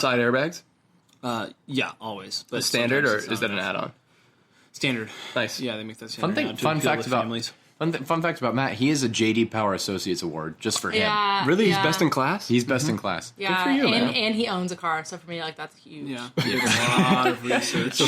Side airbags? Yeah, always. But standard, or is that an add-on? Standard. Nice. Yeah, they make that standard. Fun fact about Matt, he has a JD Power Associates Award just for him. Yeah, Really? yeah. He's best in class? He's best in class. Yeah, Good for you, man. and he owns a car, so for me, like, that's huge. Yeah. Did a lot of research. So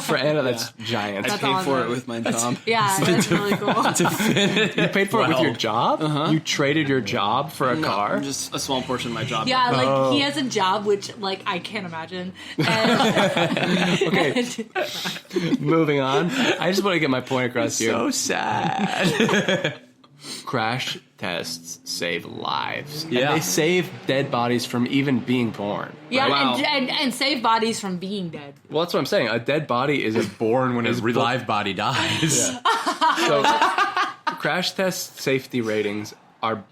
for Anna, that's giant. I paid for it with my job. Yeah, that's really cool. You paid for it with your job? You traded your job for a car? Just a small portion of my job. Yeah, like, he has a job, which, like, I can't imagine. And Okay. Moving on. I just want to get my point across here. So sad. Crash tests save lives. Yeah. And they save dead bodies from even being born. yeah, Wow. and save bodies from being dead. Well, that's what I'm saying. A dead body is Born when a live body dies. So crash test safety ratings are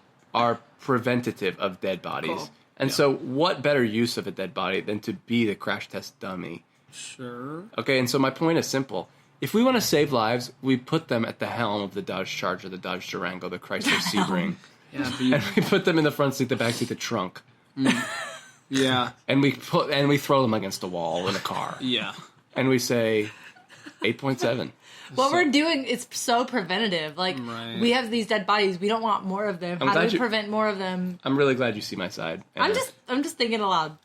preventative of dead bodies. Cool. And so what better use of a dead body than to be the crash test dummy? Sure. Okay, and so my point is simple. If we want to save lives, we put them at the helm of the Dodge Charger, the Dodge Durango, the Chrysler Sebring. Yeah, but you, And we put them in the front seat, the back seat, the trunk. yeah. And we throw them against a wall in a car. Yeah. And we say 8.7. What we're doing is so preventative. Like, Right. we have these dead bodies. We don't want more of them. How do glad we you- prevent more of them? I'm really glad you see my side. I'm Anna. just thinking aloud.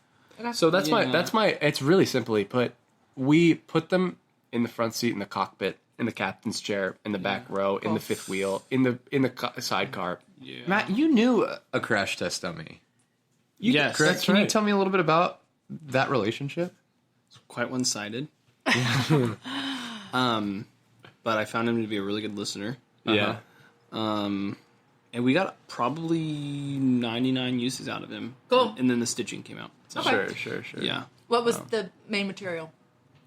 So that's Yeah. my it's really simply put, we put them in the front seat, in the cockpit, in the captain's chair, in the back row, in the fifth wheel, in the sidecar. Yeah. Matt, you knew a crash test dummy. Yes, Correct? that's Can you right. tell me a little bit about that relationship? Quite one-sided. But I found him to be a really good listener. Yeah. And we got probably 99 uses out of him. Cool. And then the stitching came out. So, Okay. Sure. yeah. What was the main material?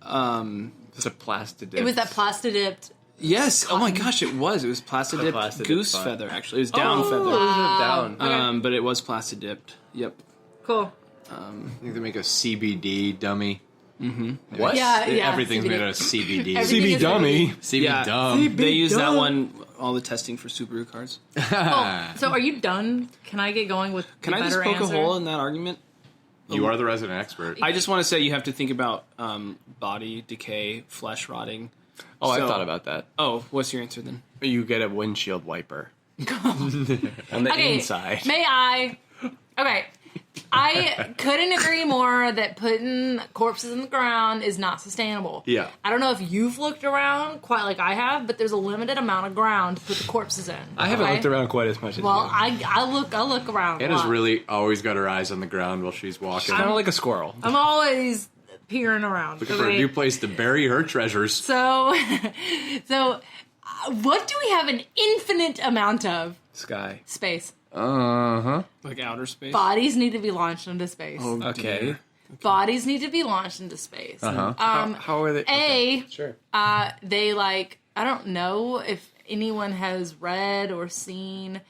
Just a plastic. It was that plasti-dipped. Yes. Oh my gosh, it was. It was Placid dipped Placid goose dipped feather. Actually, it was down feather. down. Okay. But it was Placid dipped. Yep. Cool. I think they make a CBD dummy. What? Yeah, yeah. Everything's CBD. made out of CBD. Everything CB is dummy. CBD Yeah. dumb. They use that one. All the testing for Subaru cars. Oh, so are you done? Can I get going with Can the I just better poke answer? a hole in that argument? You are the resident expert. I just want to say you have to think about body decay, flesh rotting. Oh, I So- thought about that. Oh, what's your answer then? You get a windshield wiper on the Okay, inside. may I? Okay. I couldn't agree more that putting corpses in the ground is not sustainable. Yeah. I don't know if you've looked around quite like I have, but there's a limited amount of ground to put the corpses in. I haven't okay? looked around quite as much as Well, you. I look around. a Anna's lot. really always got her eyes on the ground while she's walking. Kind of like a squirrel. I'm always peering around. Looking for a new place to bury her treasures. So, what do we have an infinite amount of? Sky. Space. Uh-huh. Like outer space? Bodies need to be launched into space. Oh, Okay. dear. Bodies need to be launched into space. Uh-huh. How are they? Okay. Sure. They I don't know if anyone has read or seen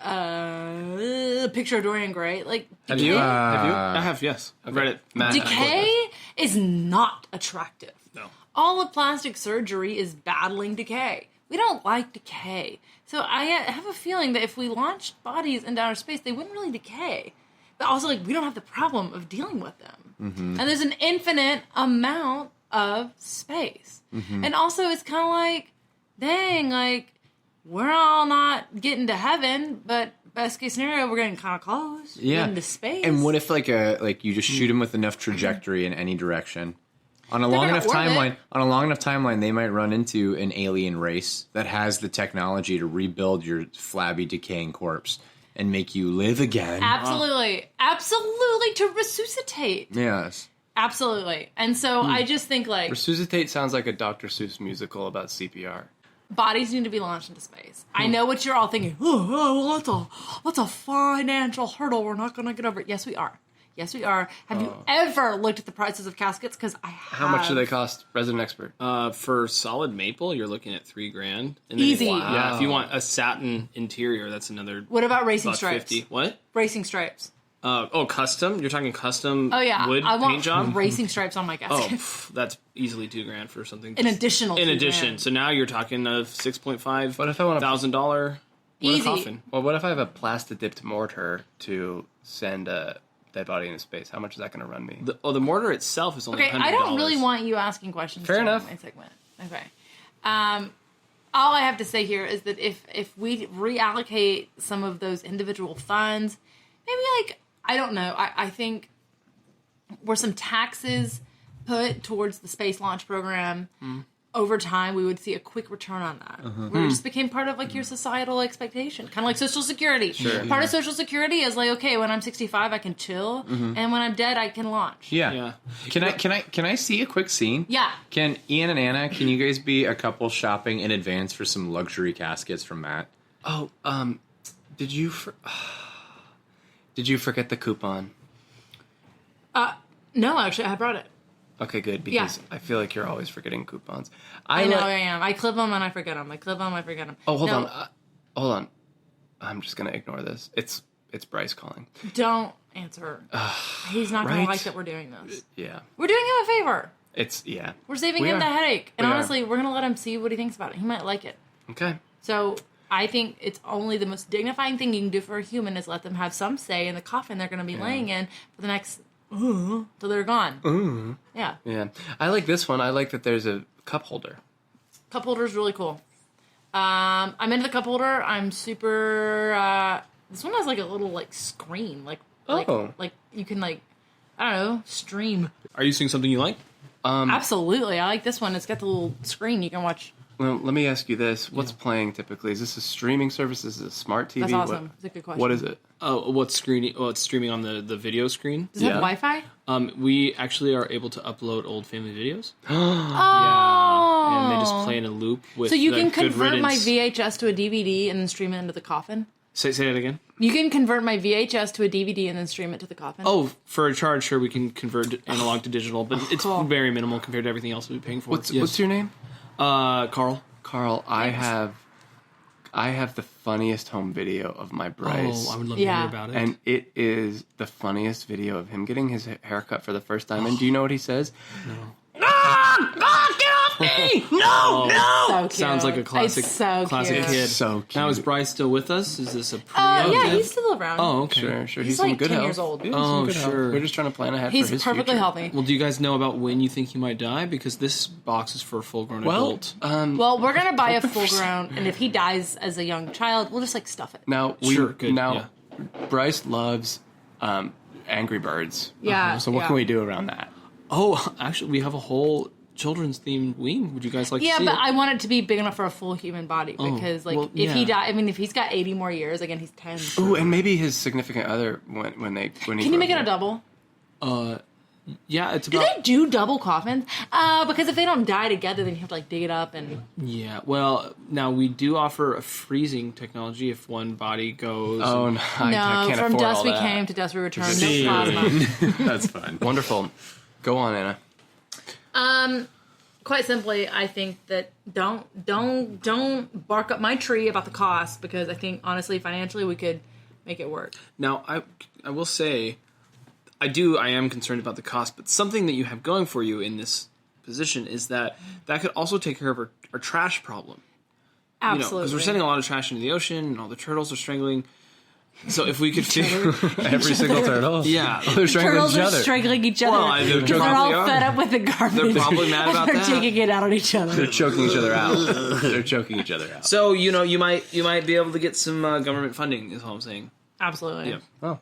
a picture of Dorian Gray. Like, Have you? Have you? I have, yes. I've read it. Matt, decay is not attractive. No. All of plastic surgery is battling decay. We don't like decay. So I have a feeling that if we launched bodies into outer space, they wouldn't really decay. But also, we don't have the problem of dealing with them. And there's an infinite amount of space. And also, it's kind of like, dang, we're all not getting to heaven, but best case scenario, we're getting kind of close. We're Yeah. getting to space. And what if you just shoot them with enough trajectory in any direction? On a They're long gonna enough orbit. timeline, they might run into an alien race that has the technology to rebuild your flabby, decaying corpse and make you live again. Absolutely. Absolutely to resuscitate. Yes. Absolutely. And so I just think Resuscitate sounds like a Dr. Seuss musical about CPR. bodies need to be launched into space. I know what you're all thinking. Oh, well, that's a financial hurdle. We're not going to get over it. Yes, we are. Yes, we are. Have you ever looked at the prices of caskets? Because I have. How much do they cost? Resident expert. For solid maple, you're looking at $3,000. And then Easy. Yeah, if you want a satin interior, that's another What about racing buck stripes? 50. What? Racing stripes. Custom? You're talking custom Oh yeah, wood I want paint job? racing stripes on my Oh, gasket. that's easily $2,000 for something. An additional In $2,000. addition. So now you're talking of $6,500. What if I want to? $1,000 Easy. coffin? Well, what if I have a plastic dipped mortar to send a dead body into space. How much is that going to run me? The mortar itself is only Okay, $100. I don't really want you asking questions. Fair during enough. My segment. Okay. All I have to say here is that if we reallocate some of those individual funds, maybe like, I don't know, I think were some taxes put towards the space launch program, over time we would see a quick return on that. Where it just became part of like your societal expectation. Kind of like Social Security. Sure. Part of Social Security is like, okay, when I'm 65 I can chill, and when I'm dead I can launch. Yeah. Can I see a quick scene? Yeah. Can Ian and Anna, can you guys be a couple shopping in advance for some luxury caskets from Matt? Oh, did you forget the coupon? No, actually I brought it. Okay, good, because I feel like you're always forgetting coupons. I know I am. I clip them and I forget them. I clip them, I forget them. Oh, hold on. I'm just gonna ignore this. It's Bryce calling. Don't answer. He's not going right? to like that we're doing this. Yeah. We're doing him a favor. We're saving We him are. the headache. And We are. honestly, we're going to let him see what he thinks about it. He might like it. Okay. So I think it's only the most dignifying thing you can do for a human is let them have some say in the coffin they're going to be laying in for the next till they're gone. Yeah. Yeah. I like this one. I like that there's a cup holder. Cup holder is really cool. I'm into the cup holder. I'm super. This one has like a little like screen, like you can like, I don't know, stream. Are you seeing something you like? Absolutely, I like this one. It's got the little screen you can watch. Well, let me ask you this: what's playing typically? Is this a streaming service? Is it a smart TV? That's awesome. That's a good question. What is it? Oh, what's screening? Oh, it's streaming on the video screen. Does it have Yeah. Wi-Fi? We actually are able to upload old family videos. Oh, And they just play in a loop with. So you the can Good convert my Riddance. VHS to a DVD and then stream it into the coffin. Say that again. You can convert my VHS to a DVD and then stream it to the coffin. Oh, for a charge, sure, we can convert analog to digital, but it's Cool. very minimal compared to everything else we'll be paying for. What's Yes. your name? Carl? Carl. I have the funniest home video of my Bryce. Oh, I would love to Yeah. hear about it. And it is the funniest video of him getting his haircut for the first time. And do you know what he says? so cute. Sounds like a classic, It's so classic cute. kid. So cute. Now, is Bryce still with us? Is this a pre Yeah, he's still around. Oh, okay. Sure. He's in like good 10 health. years old. Yeah, he's Oh, in good health. sure. We're just trying to plan ahead He's for his perfectly future. healthy. Well, do you guys know about when you think he might die? Because this box is for a full-grown adult. Well, we're gonna buy a full grown, and if he dies as a young child, we'll just like stuff it. Now Sure, good, Bryce loves Angry Birds. Yeah, So what yeah. can we do around that? Oh, actually, we have a whole children's themed wing. Would you guys like to Yeah, see but it? I want it to be big enough for a full human body because, like, well, if he yeah. die, I mean, if he's got 80 more years, again, he's 10. Ooh, and maybe his significant other when he. Can you make it a double? Yeah, it's Do about... they do double coffins? Because if they don't die together, then you have to like dig it up and. Yeah, well, now we do offer a freezing technology if one body goes... Oh no! I No, can't from afford dust all we that. came, to dust we return. See. No plasma. That's fun. Wonderful. Go on, Anna. Quite simply, I think that don't bark up my tree about the cost because I think honestly, financially, we could make it work. Now, I will say, I am concerned about the cost, but something that you have going for you in this position is that could also take care of our trash problem. Absolutely, Because we're sending a lot of trash into the ocean, and all the turtles are strangling. So if we could figure... Every single turtle. Yeah. They're strangling Turtles each are other. strangling each other. Well, I- they're they're probably all are. fed up with the garbage. They're probably mad about They're that. taking it out on each other. They're choking each other out. They're choking each other out. So, you might be able to get some government funding, is all I'm saying. Absolutely. Yeah. Oh,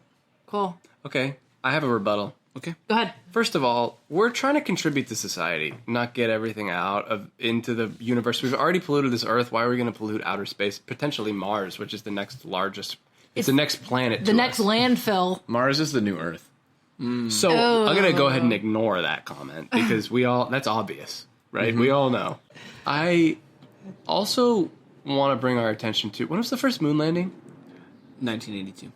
Cool. okay. I have a rebuttal. Okay. Go ahead. First of all, we're trying to contribute to society, not get everything into the universe. We've already polluted this Earth. Why are we going to pollute outer space? Potentially Mars, which is the next largest. It's the next planet. The to next us. landfill. Mars is the new Earth. So I'm going to go ahead and ignore that comment because that's obvious, right? We all know. I also want to bring our attention to, when was the first moon landing? 1982.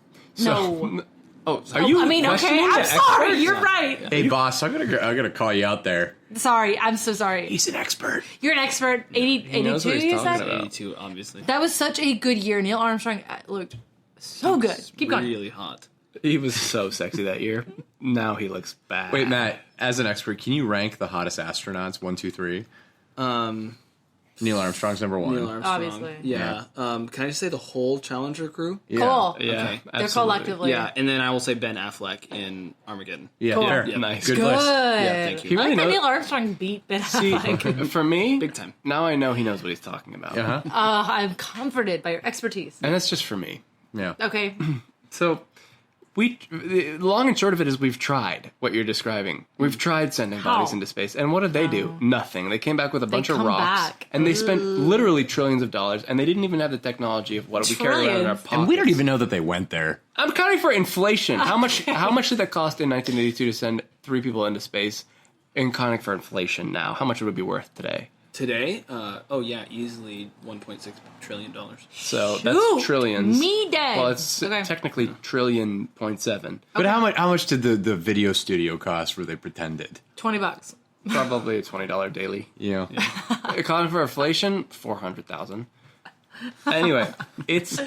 No. Oh, are you I mean, okay, questioning I'm the sorry. experts? You're right. Hey, boss, I'm gonna call you out there. Sorry. I'm so sorry. He's an expert. You're an expert. 80, He knows 82, what he's you talking said? about. 82, obviously. That was such a good year. Neil Armstrong looked so good. Keep going. Really hot. He was so sexy that year. Now he looks bad. Wait, Matt, as an expert, can you rank the hottest astronauts 1, 2, 3? Neil Armstrong's number one. Neil Armstrong. Obviously. Yeah. Can I just say the whole Challenger crew? Yeah. Cool. Yeah, Okay. They're absolutely. collectively. Yeah, and then I will say Ben Affleck in Armageddon. Yeah, Cool. fair. Yeah. Nice. Good Good. list. Yeah, thank you. He I really like that knows. Neil Armstrong beat Ben Affleck. For me, Big time. Now I know he knows what he's talking about. Uh-huh. I'm comforted by your expertise. And that's just for me. Yeah. Okay. So, the long and short of it is we've tried what you're describing. We've tried sending How? bodies into space. And what did they do? Nothing. They came back with a bunch of come rocks. back. And they spent literally trillions of dollars. And they didn't even have the technology of what we carry around in our Trillions. pockets. And we don't even know that they went there. I'm counting for inflation. How much did that cost in 1982 to send 3 people into space? And counting for inflation now. How much would it be worth today? Today, easily $1.6 trillion. So Shoot. that's trillions. Me dead. Well, it's Okay. technically trillion.7. But how much did the video studio cost where they pretended? $20. Probably a $20 daily. Yeah. Accounting for inflation, 400,000. Anyway, it's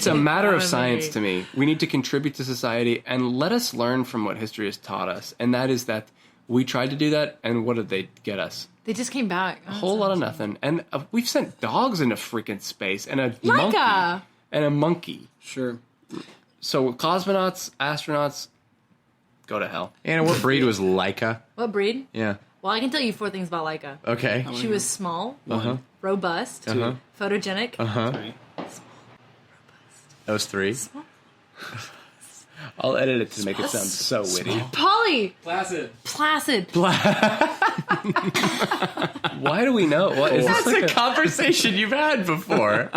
a matter of science to me. We need to contribute to society and let us learn from what history has taught us, and that is that we tried to do that, and what did they get us? They just came back. A whole lot of nothing. And we've sent dogs into freaking space and a Laika. monkey. Sure. So cosmonauts, astronauts, go to hell. And what breed was Leica? What breed? Yeah. Well, I can tell you 4 things about Laika. Okay. She was small, Uh-huh. robust, Uh-huh. photogenic, Uh-huh. Sorry. Those 3. I'll edit it to make it sound so witty. Polly, Placid. placid. Why do we know? What is this That's like a conversation you've had before.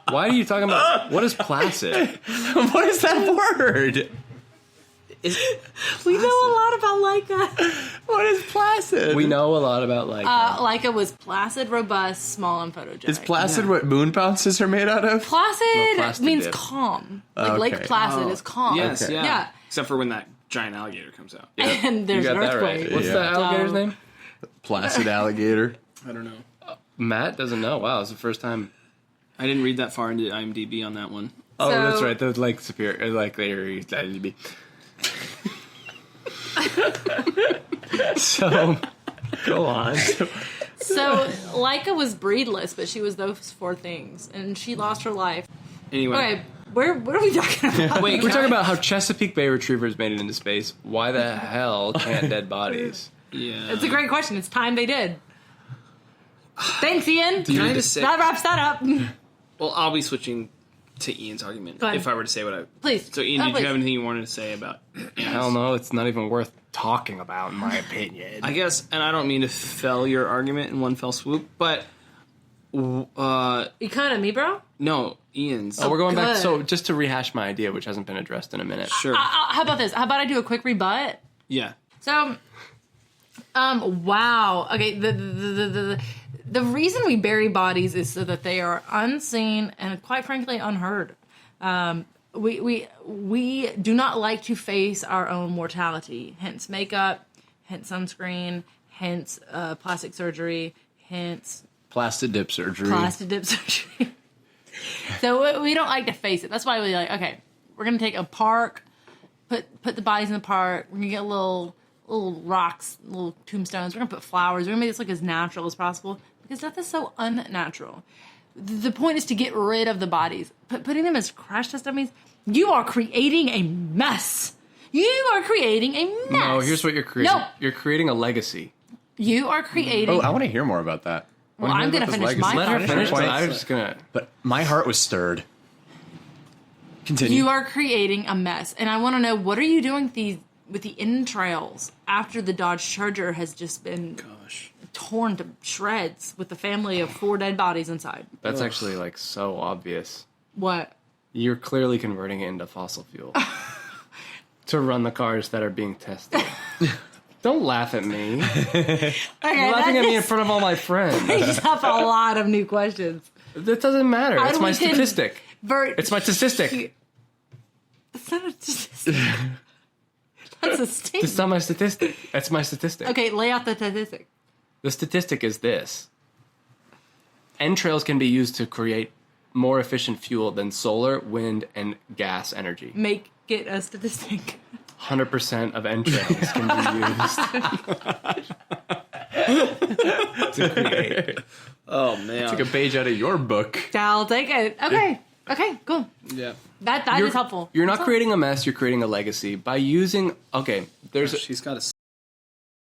Why are you talking about? What is placid? What is that word? We know a lot about Laika. What is placid? We know a lot about Laika was placid, robust, small, and photogenic. Is placid what moon bounces are made out of? Placid plastic means dip. calm. Like Okay. Lake Placid is calm. Yes, Okay. yeah. Yeah. Except for when that giant alligator comes out. And there's you an got that earthquake. right. What's Yeah. the alligator's name? Placid alligator. I don't know. Matt doesn't know. Wow, it's the first time. I didn't read that far into IMDb on that one. Oh, So- that's right. The Lake Superior, Lake Larry. So, go on. So Laika was breedless, but she was those 4 things, and she lost her life. Anyway. Okay, what are we talking about? Wait, We're talking about how Chesapeake Bay retrievers made it into space. Why the hell can't dead bodies? Yeah. It's a great question. It's time they did. Thanks, Ian. Can I just say... That wraps that up. Well, I'll be switching to Ian's argument Go ahead. if I were to say what I... Please. So, Ian, Oh, did please. you have anything you wanted to say about... Hell no, it's not even worth talking about, in my opinion. I guess, and I don't mean to fell your argument in one fell swoop, but... You kind of me, bro? No, Ian's. We're going back. good. So, just to rehash my idea, which hasn't been addressed in a minute. Sure. How about this? How about I do a quick rebut? Yeah. So, wow. Okay, the reason we bury bodies is so that they are unseen and, quite frankly, unheard. We do not like to face our own mortality. Hence makeup, hence sunscreen, hence plastic surgery, hence Placid dip surgery. plastic dip surgery. So we don't like to face it. That's why we like, okay, we're gonna take a park, put the bodies in the park. We're gonna get little rocks, little tombstones. We're gonna put flowers. We're gonna make this look as natural as possible because death is so unnatural. The point is to get rid of the bodies. Putting them as crash test dummies, you are creating a mess. You are creating a mess. No, here's what you're creating. No. You're creating a legacy. You are creating. Oh, I want to hear more about that. well, I'm gonna finish my Let her thought. finish, but Finish. I'm just gonna. But my heart was stirred. Continue. You are creating a mess, and I want to know what are you doing with the entrails after the Dodge Charger has just been Gosh. torn to shreds with the family of 4 dead bodies inside. That's actually like so obvious. What? You're clearly converting it into fossil fuel to run the cars that are being tested. Don't laugh at me. You're Okay, laughing at me in that front of all my friends. brings up a lot of new questions. That doesn't matter. How It's do my we can- statistic. It's my statistic. It's not a statistic. That's a It's statement. not my statistic. That's my statistic. Okay, lay out the statistic. The statistic is this. Entrails can be used to create more efficient fuel than solar, wind, and gas energy. Make it a statistic. 100% of entrails can be used. to create. Oh man. Took a page out of your book. I'll take it. Okay, cool. Yeah. That is helpful. You're not That's creating a mess. You're creating a legacy by using. Okay, there's. She's got a